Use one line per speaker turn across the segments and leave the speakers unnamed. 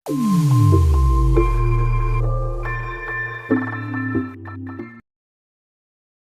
हम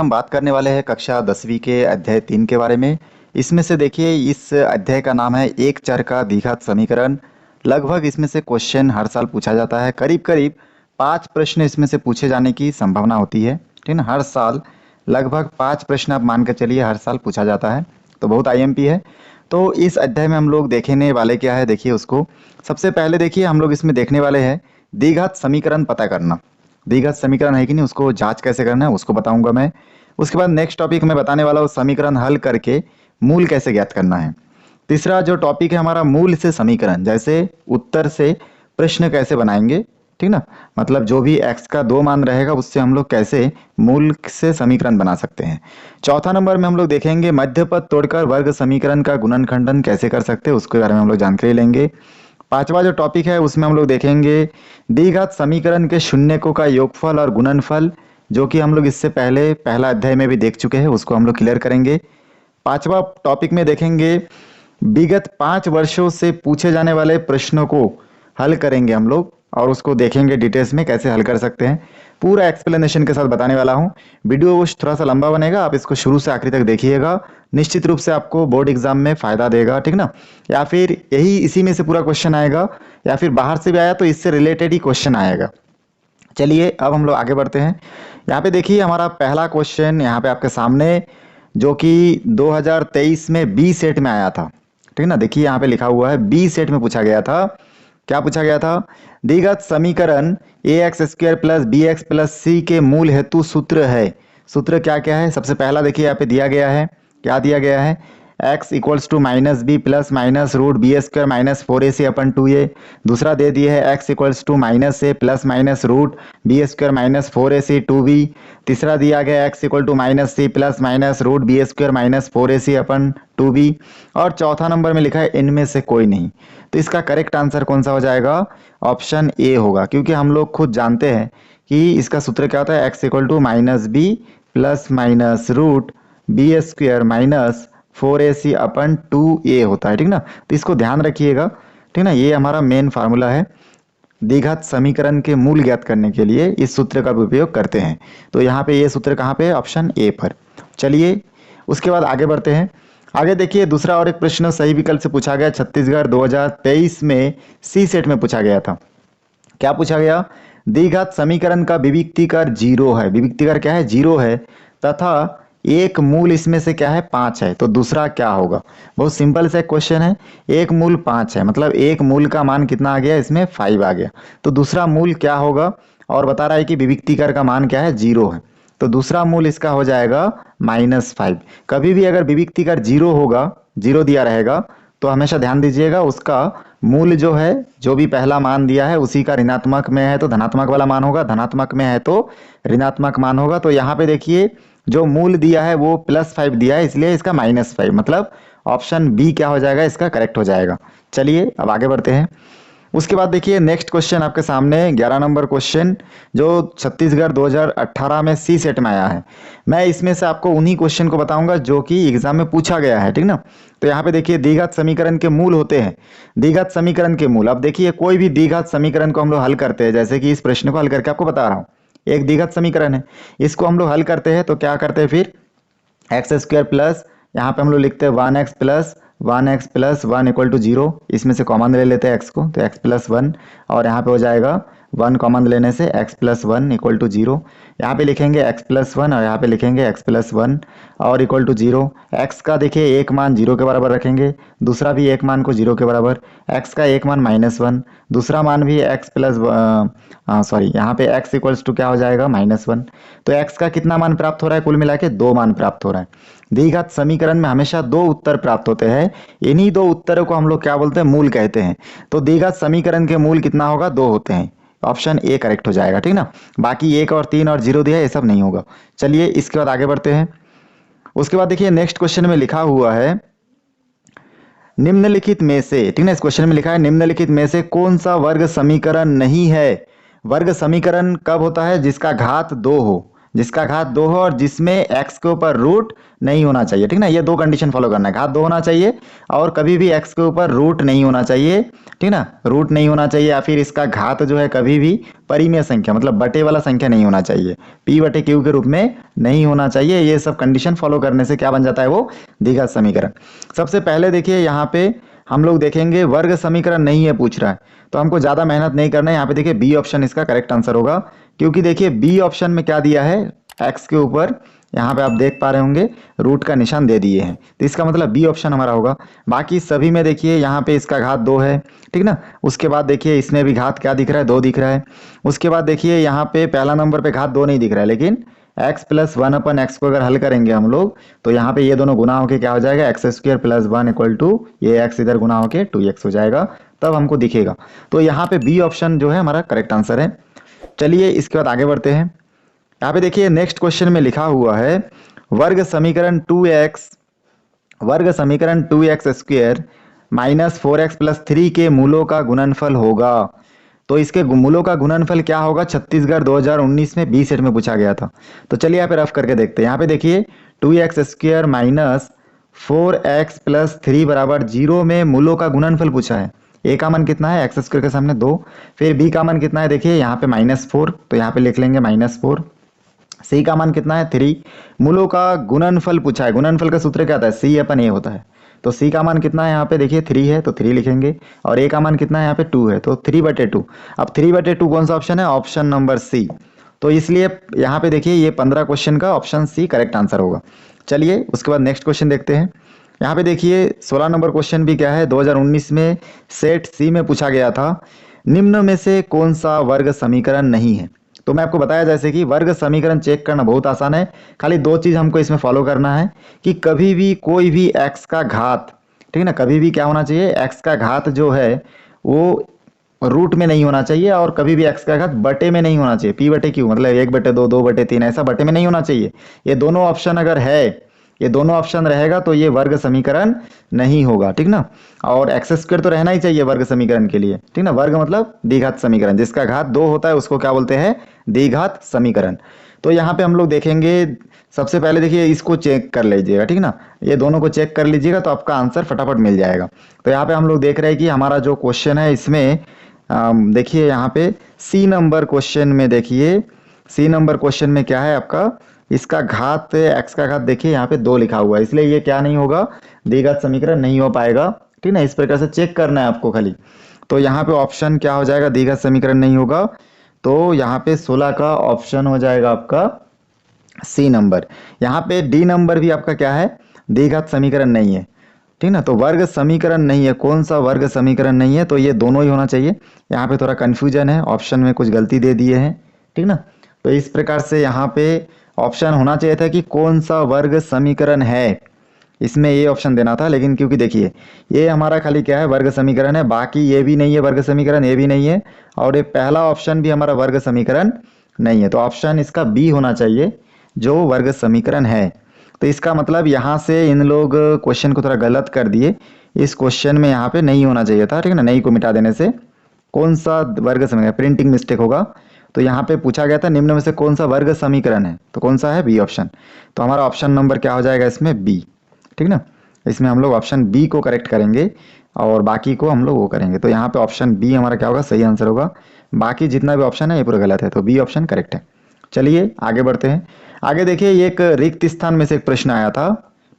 बात करने वाले हैं कक्षा 10वीं के अध्याय 3 के बारे में। इसमें से देखिए, इस अध्याय का नाम है एक चर का द्विघात समीकरण। लगभग इसमें से क्वेश्चन हर साल पूछा जाता है। करीब करीब 5 प्रश्न इसमें से पूछे जाने की संभावना होती है, ठीक ना। हर साल लगभग 5 प्रश्न आप मान के चलिए, हर साल पूछा जाता है, तो बहुत आईएमपी है। तो इस अध्याय में हम लोग देखने वाले क्या है, देखिए उसको। सबसे पहले देखिए, हम लोग इसमें देखने वाले हैं द्विघात समीकरण पता करना। द्विघात समीकरण है कि नहीं, उसको जांच कैसे करना है उसको बताऊंगा मैं। उसके बाद नेक्स्ट टॉपिक मैं बताने वाला हूँ समीकरण हल करके मूल कैसे ज्ञात करना है। तीसरा जो टॉपिक है हमारा, मूल से समीकरण, जैसे उत्तर से प्रश्न कैसे बनाएंगे, ठीक ना। मतलब जो भी x का 2 मान रहेगा उससे हम लोग कैसे मूल से समीकरण बना सकते हैं। चौथा नंबर में हम लोग देखेंगे मध्य पद तोड़कर वर्ग समीकरण का गुणनखंडन कैसे कर सकते हैं, उसके बारे में हम लोग जानकारी लेंगे। पांचवा जो टॉपिक है उसमें हम लोग देखेंगे द्विघात समीकरण के शून्यकों का योगफल और गुणनफल, जो कि हम लोग इससे पहले पहला अध्याय में भी देख चुके हैं, उसको हम लोग क्लियर करेंगे। पांचवा टॉपिक में देखेंगे विगत 5 वर्षों से पूछे जाने वाले प्रश्नों को हल करेंगे हम लोग, और उसको देखेंगे डिटेल्स में कैसे हल कर सकते हैं। पूरा एक्सप्लेनेशन के साथ बताने वाला हूँ। वीडियो थोड़ा सा लंबा बनेगा, आप इसको शुरू से आखिरी तक देखिएगा। निश्चित रूप से आपको बोर्ड एग्जाम में फायदा देगा, ठीक ना। या फिर यही इसी में से पूरा क्वेश्चन आएगा, या फिर बाहर से भी आया तो इससे रिलेटेड ही क्वेश्चन आएगा। चलिए अब हम लोग आगे बढ़ते हैं। यहाँ पे देखिए हमारा पहला क्वेश्चन यहाँ पे आपके सामने, जो कि 2023 में बी सेट में आया था, ठीक ना। देखिए यहाँ पे लिखा हुआ है बी सेट में पूछा गया था। क्या पूछा गया था? द्विघात समीकरण ax² plus bx plus c के मूल हेतु सूत्र है। सूत्र क्या क्या है? सबसे पहला देखिए यहाँ पे दिया गया है, क्या दिया गया है, x equals to minus B plus minus root B square minus 4ac upon 2a। दूसरा दे दिए है x equals to minus A plus minus root B square minus 4ac 2b। तीसरा दिया गया x equal to minus C plus minus root B square minus 4ac upon 2b। और चौथा number में लिखा है इनमें से कोई नहीं। तो इसका करेक्ट आंसर कौन सा हो जाएगा? ऑप्शन ए होगा, क्योंकि हम लोग खुद जानते हैं कि इसका सूत्र क्या होता है, x equal to minus B plus minus root B square minus 4ac upon 2a होता है, ठीक ना। तो इसको ध्यान रखिएगा, ठीक ना। ये हमारा मेन फार्मूला है। द्विघात समीकरण के मूल ज्ञात करने के लिए इस सूत्र का उपयोग करते हैं। तो यहाँ पे ये सूत्र कहाँ पे है? ऑप्शन ए पर। चलिए उसके बाद आगे बढ़ते हैं। आगे देखिए दूसरा और एक प्रश्न सही विकल्प से पूछा गया, छत्तीसगढ़ 2023 में सी सेट में पूछा गया था। क्या पूछा गया? द्विघात समीकरण का विविक्तिकर 0 है। विविक्तिकर क्या है? 0 है, तथा एक मूल इसमें से क्या है? 5 है। तो दूसरा क्या होगा? बहुत सिंपल सा क्वेश्चन है। एक मूल 5 है, मतलब एक मूल का मान कितना आ गया? इसमें 5 आ गया। तो दूसरा मूल क्या होगा? और बता रहा है कि विविक्तिकर का मान क्या है? 0 है। तो दूसरा मूल इसका हो जाएगा -5। कभी भी अगर विविक्तिकर 0 होगा, 0 दिया रहेगा, तो हमेशा ध्यान दीजिएगा उसका मूल जो है, जो भी पहला मान दिया है उसी का ऋणात्मक में है तो धनात्मक वाला मान होगा, धनात्मक में है तो ऋणात्मक मान होगा। तो यहाँ पे देखिए जो मूल दिया है वो +5 दिया है, इसलिए इसका -5, मतलब ऑप्शन बी क्या हो जाएगा? इसका करेक्ट हो जाएगा। चलिए अब आगे बढ़ते हैं। उसके बाद देखिए नेक्स्ट क्वेश्चन आपके सामने 11 नंबर क्वेश्चन, जो छत्तीसगढ़ 2018 में सी सेट में आया है। मैं इसमें से आपको उन्हीं क्वेश्चन को बताऊंगा जो कि एग्जाम में पूछा गया है, ठीक ना। तो यहाँ पे देखिए द्विघात समीकरण के मूल होते हैं। द्विघात समीकरण के मूल, अब देखिए कोई भी द्विघात समीकरण को हम लोग हल करते हैं, जैसे कि इस प्रश्न को हल करके आपको बता रहा हूँ, एक द्विघात समीकरण है, इसको हम लोग हल करते हैं तो क्या करते हैं फिर, x² प्लस, यहाँ पे हम लोग लिखते हैं 1x plus 1x plus 1 equal to 0। इसमें से कॉमन ले लेते हैं x को, तो x प्लस 1, और यहाँ पे हो जाएगा 1 कॉमन लेने से x प्लस 1 इक्वल टू 0। यहाँ पे लिखेंगे x प्लस 1 और यहाँ पे लिखेंगे x प्लस 1 और इक्वल टू 0। x का देखिए एक मान 0 के बराबर रखेंगे, दूसरा भी एक मान को 0 के बराबर, x का एक मान -1, दूसरा मान भी x प्लस यहाँ पे x इक्वल्स टू क्या हो जाएगा? -1। तो x का कितना मान प्राप्त हो रहा है? कुल मिला के 2 मान प्राप्त हो रहा है। द्विघात समीकरण में हमेशा 2 उत्तर प्राप्त होते हैं, इन्हीं 2 उत्तरों को हम लोग क्या बोलते हैं? मूल कहते हैं। तो द्विघात समीकरण के मूल कितना होगा? 2 होते हैं। ऑप्शन ए करेक्ट हो जाएगा, ठीक ना। बाकी 1 और 3 और 0 दिया, ये सब नहीं होगा। चलिए इसके बाद आगे बढ़ते हैं। उसके बाद देखिए नेक्स्ट क्वेश्चन में लिखा हुआ है निम्नलिखित में से, ठीक ना, इस क्वेश्चन में लिखा है निम्नलिखित में से कौन सा वर्ग समीकरण नहीं है? वर्ग समीकरण कब होता है? जिसका घात 2 हो। जिसका घात 2 हो और जिसमें x के ऊपर रूट नहीं होना चाहिए, ठीक ना। ये दो कंडीशन फॉलो करना है, घात 2 होना चाहिए और कभी भी x के ऊपर रूट नहीं होना चाहिए, ठीक ना। रूट नहीं होना चाहिए या फिर इसका घात जो है कभी भी परिमेय संख्या मतलब बटे वाला संख्या नहीं होना चाहिए, p बटे q के रूप में नहीं होना चाहिए। ये सब कंडीशन फॉलो करने से क्या बन जाता है, वो द्विघात समीकरण। सबसे पहले देखिए यहाँ पे हम लोग देखेंगे वर्ग समीकरण नहीं है पूछ रहा है, तो हमको ज़्यादा मेहनत नहीं करना है। यहाँ पे देखिए बी ऑप्शन इसका करेक्ट आंसर होगा, क्योंकि देखिए बी ऑप्शन में क्या दिया है, एक्स के ऊपर यहाँ पे आप देख पा रहे होंगे रूट का निशान दे दिए हैं, तो इसका मतलब बी ऑप्शन हमारा होगा। बाकी सभी में देखिए यहाँ पे इसका घात 2 है, ठीक ना। उसके बाद देखिए इसमें भी घात क्या दिख रहा है, 2 दिख रहा है। उसके बाद देखिए यहाँ पे पहला नंबर पे घात 2 नहीं दिख रहा है, लेकिन x प्लस 1 अपन एक्स को अगर हल करेंगे हम लोग तो यहाँ पे ये दोनों गुना होके क्या हो जाएगा, x square plus 1 equal to ये x इधर गुना होके 2x हो जाएगा, तब हमको दिखेगा। तो यहाँ पे बी ऑप्शन जो है हमारा करेक्ट आंसर है। चलिए इसके बाद आगे बढ़ते हैं। यहाँ पे देखिए नेक्स्ट क्वेश्चन में लिखा हुआ है वर्ग समीकरण 2x square minus 4x plus 3 के मूलों का गुणनफल होगा। तो इसके मूलों का गुणनफल क्या होगा, छत्तीसगढ़ 2019 में बी सेट में पूछा गया था। तो चलिए यहाँ पे रफ करके देखते हैं। यहाँ पे देखिए 2x square minus 4x plus 3 बराबर 0 में मूलों का गुणनफल पूछा है। ए का मान कितना है, एक्स स्क्वायर के सामने 2, फिर बी का मान कितना है, देखिए यहाँ पे -4, तो यहाँ पे लिख लेंगे -4। सी का मान कितना है 3, मूलों का गुणनफल पूछा है। गुणनफल का सूत्र क्या होता है, सी अपन ए होता है। तो सी का मान कितना है, यहाँ पे देखिए 3 है तो 3 लिखेंगे, और ए का मान कितना है, यहाँ पे 2 है तो 3/2। अब 3/2 कौन सा ऑप्शन है, ऑप्शन नंबर सी। तो इसलिए यहाँ पे देखिए ये 15 क्वेश्चन का ऑप्शन सी करेक्ट आंसर होगा। चलिए उसके बाद नेक्स्ट क्वेश्चन देखते हैं। यहाँ पे देखिए 16 नंबर क्वेश्चन भी क्या है, 2019 में सेट सी में पूछा गया था, निम्न में से कौन सा वर्ग समीकरण नहीं है। तो मैं आपको बताया जैसे कि वर्ग समीकरण चेक करना बहुत आसान है, खाली दो चीज हमको इसमें फॉलो करना है कि कभी भी कोई भी x का घात, ठीक ना, कभी भी क्या होना चाहिए, x का घात जो है वो रूट में नहीं होना चाहिए और कभी भी x का घात बटे में नहीं होना चाहिए, p बटे q मतलब 1/2 2/3 ऐसा बटे में नहीं होना चाहिए। ये दोनों ऑप्शन अगर है, ये दोनों ऑप्शन रहेगा तो ये वर्ग समीकरण नहीं होगा, ठीक ना। और एक्स स्क्वायर तो रहना ही चाहिए वर्ग समीकरण के लिए, ठीक ना। वर्ग मतलब द्विघात समीकरण, जिसका घात 2 होता है उसको क्या बोलते हैं, द्विघात समीकरण। तो यहाँ पे हम लोग देखेंगे, सबसे पहले देखिए इसको चेक कर लीजिएगा, ठीक ना, ये दोनों को चेक कर लीजिएगा तो आपका आंसर फटाफट मिल जाएगा। तो यहाँ पे हम लोग देख रहे हैं कि हमारा जो क्वेश्चन है इसमें देखिए यहाँ पे सी नंबर क्वेश्चन में, देखिए सी नंबर क्वेश्चन में क्या है आपका, इसका घात x का घात देखिए यहाँ पे 2 लिखा हुआ है, इसलिए ये क्या नहीं होगा, द्विघात समीकरण नहीं हो पाएगा, ठीक ना। इस प्रकार से चेक करना है आपको खाली। तो यहाँ पे ऑप्शन क्या हो जाएगा, द्विघात समीकरण नहीं होगा, तो यहाँ पे 16 का ऑप्शन हो जाएगा आपका सी नंबर। यहाँ पे डी नंबर भी आपका क्या है, द्विघात समीकरण नहीं है, ठीक ना। तो वर्ग समीकरण नहीं है, कौन सा वर्ग समीकरण नहीं है, तो ये दोनों ही होना चाहिए। यहाँ पे थोड़ा कंफ्यूजन है, ऑप्शन में कुछ गलती दे दिए हैं, ठीक ना। तो इस प्रकार से यहाँ पे ऑप्शन होना चाहिए था कि कौन सा वर्ग समीकरण है, इसमें ये ऑप्शन देना था, लेकिन क्योंकि देखिए ये हमारा खाली क्या है, वर्ग समीकरण है, बाकी ये भी नहीं है वर्ग समीकरण, ये भी नहीं है, और ये पहला ऑप्शन भी हमारा वर्ग समीकरण नहीं है। तो ऑप्शन इसका बी होना चाहिए जो वर्ग समीकरण है। तो इसका मतलब यहाँ से इन लोग क्वेश्चन को थोड़ा गलत कर दिए, इस क्वेश्चन में यहाँ पे नहीं होना चाहिए था, ठीक है ना। नहीं को मिटा देने से कौन सा वर्ग समीकरण, प्रिंटिंग मिस्टेक होगा। तो यहाँ पे पूछा गया था निम्न में से कौन सा वर्ग समीकरण है, तो कौन सा है, बी ऑप्शन। तो हमारा ऑप्शन नंबर क्या हो जाएगा इसमें, बी, ठीक ना। इसमें हम लोग ऑप्शन बी को करेक्ट करेंगे और बाकी को हम लोग वो करेंगे। तो यहाँ पे ऑप्शन बी हमारा क्या होगा, सही आंसर होगा। बाकी जितना भी ऑप्शन है ये पूरा गलत है, तो बी ऑप्शन करेक्ट है। चलिए आगे बढ़ते हैं। आगे देखिए एक रिक्त स्थान में से एक प्रश्न आया था,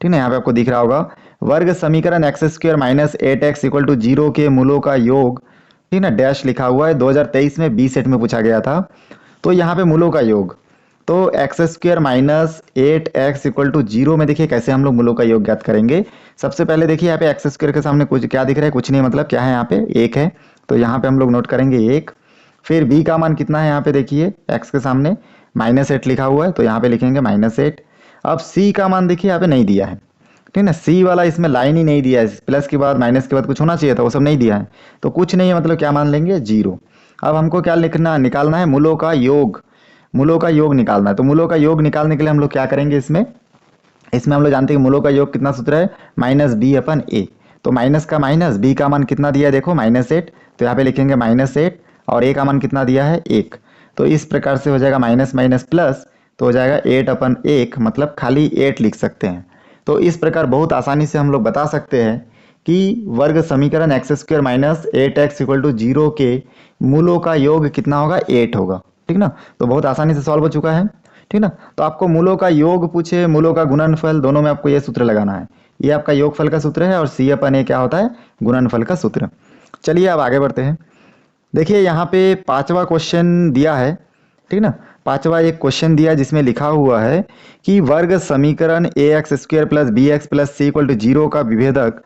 ठीक है। यहाँ पे आपको दिख रहा होगा वर्ग समीकरण x square minus 8x equal to 0 के मूलों का योग, ठीक ना, डैश लिखा हुआ है, 2023 में बी सेट में पूछा गया था। तो यहाँ पे मूलों का योग, तो x square minus 8x equal to 0 में देखिए कैसे हम लोग मूलों का योग ज्ञात करेंगे। सबसे पहले देखिए यहाँ पे एक्स स्क्वायर के सामने कुछ क्या दिख रहा है, कुछ नहीं, मतलब क्या है यहाँ पे 1 है, तो यहाँ पे हम लोग नोट करेंगे 1। फिर b का मान कितना है, यहाँ पे देखिए x के सामने -8 लिखा हुआ है, तो यहाँ पे लिखेंगे -8। अब c का मान देखिए यहाँ पे नहीं दिया है, ठीक है, c वाला इसमें लाइन ही नहीं दिया है, प्लस के बाद माइनस के बाद कुछ होना चाहिए था, वो सब नहीं दिया है, तो कुछ नहीं है, मतलब क्या मान लेंगे 0। अब हमको क्या लिखना, निकालना है मूलों का योग, मूलों का योग निकालना है। तो मूलों का योग निकालने के लिए हम लोग क्या करेंगे, इसमें हम लोग जानते हैं कि मूलों का योग कितना सूत्र है, -b/a। तो माइनस का माइनस, b का मान कितना दिया है देखो -8, तो यहाँ पे लिखेंगे -8 और a का मान कितना दिया है 1। तो इस प्रकार से हो जाएगा माइनस माइनस प्लस, तो हो जाएगा 8/1 मतलब खाली 8 लिख सकते हैं। तो इस प्रकार बहुत आसानी से हम लोग बता सकते हैं कि वर्ग समीकरण x square minus 8x equal to 0 के मूलों का योग कितना होगा, 8 होगा। ठीक ना, तो बहुत आसानी से सॉल्व हो चुका है। ठीक ना, तो आपको मूलों का योग पूछे, मूलों का गुणनफल, दोनों में आपको ये सूत्र लगाना है। ये आपका योगफल का सूत्र है और c/a क्या होता है, गुणनफल का सूत्र। चलिए अब आगे बढ़ते हैं। देखिए यहाँ पे 5वां क्वेश्चन दिया है। ठीक ना, 5वां एक क्वेश्चन दिया जिसमें लिखा हुआ है कि वर्ग समीकरण ax square plus b x plus c equal to 0 का विभेदक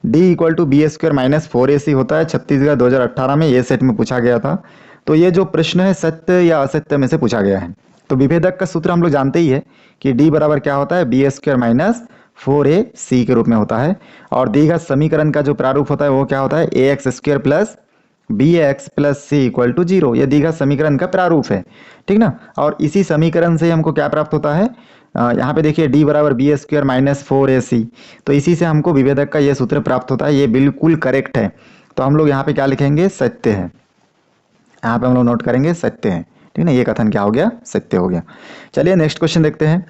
d equal to b square minus 4ac होता है। छत्तीसगढ़ 2018 में ये सेट में पूछा गया था। तो ये जो प्रश्न है सत्य या असत्य में से पूछा गया है। तो विभेदक का सूत्र हम लोग जानते ही है कि d बराबर क्या होता है, बी स्क्वायर माइनस 4ac के रूप में होता है। और दीघा समीकरण का जो प्रारूप होता है वो क्या होता है, ax square plus b x plus c equal to 0। यह दीघा समीकरण का प्रारूप है। ठीक ना, और इसी समीकरण से हमको क्या प्राप्त होता है, यहाँ पे देखिए d बराबर बी स्क्वायर माइनस 4ac। तो इसी से हमको विभेदक का यह सूत्र प्राप्त होता है। ये बिल्कुल करेक्ट है। तो हम लोग यहाँ पे क्या लिखेंगे, सत्य है। यहाँ पे हम लोग नोट करेंगे सत्य है। ठीक ना, ये कथन क्या हो गया, सत्य हो गया। चलिए नेक्स्ट क्वेश्चन देखते हैं।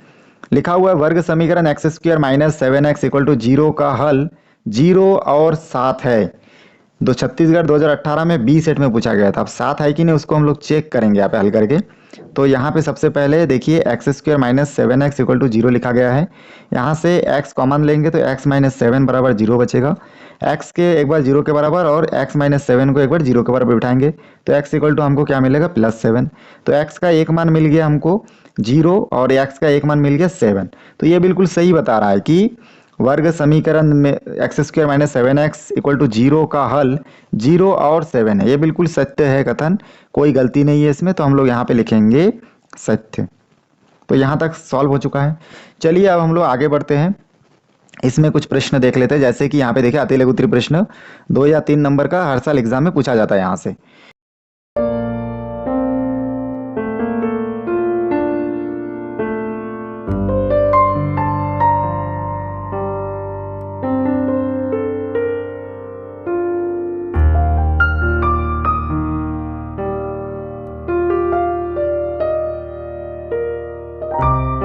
लिखा हुआ है वर्ग समीकरण x square minus 7x equal to 0 का हल 0 और 7 है। छत्तीसगढ़ 2018 में बी सेट में पूछा गया था। अब 7 है कि नहीं उसको हम लोग चेक करेंगे यहाँ पे हल करके। तो यहाँ पे सबसे पहले देखिए x square minus 7x equal to 0 लिखा गया है। यहाँ से x कॉमन लेंगे तो x माइनस 7 बराबर 0 बचेगा। x के एक बार 0 के बराबर और x माइनस 7 को एक बार 0 के बराबर बिठाएंगे तो x इक्वल टू हमको क्या मिलेगा, +7। तो x का एक मान मिल गया हमको 0 और x का एक मान मिल गया 7। तो ये बिल्कुल सही बता रहा है कि वर्ग समीकरण में x square minus 7x equal to 0 का हल 0 और 7 है। ये बिल्कुल सत्य है कथन, कोई गलती नहीं है इसमें। तो हम लोग यहाँ पे लिखेंगे सत्य। तो यहाँ तक सॉल्व हो चुका है। चलिए अब हम लोग आगे बढ़ते हैं। इसमें कुछ प्रश्न देख लेते हैं। जैसे कि यहाँ पे देखिए अति लघु त्रि प्रश्न 2 या 3 नंबर का हर साल एग्जाम में पूछा जाता है यहाँ से।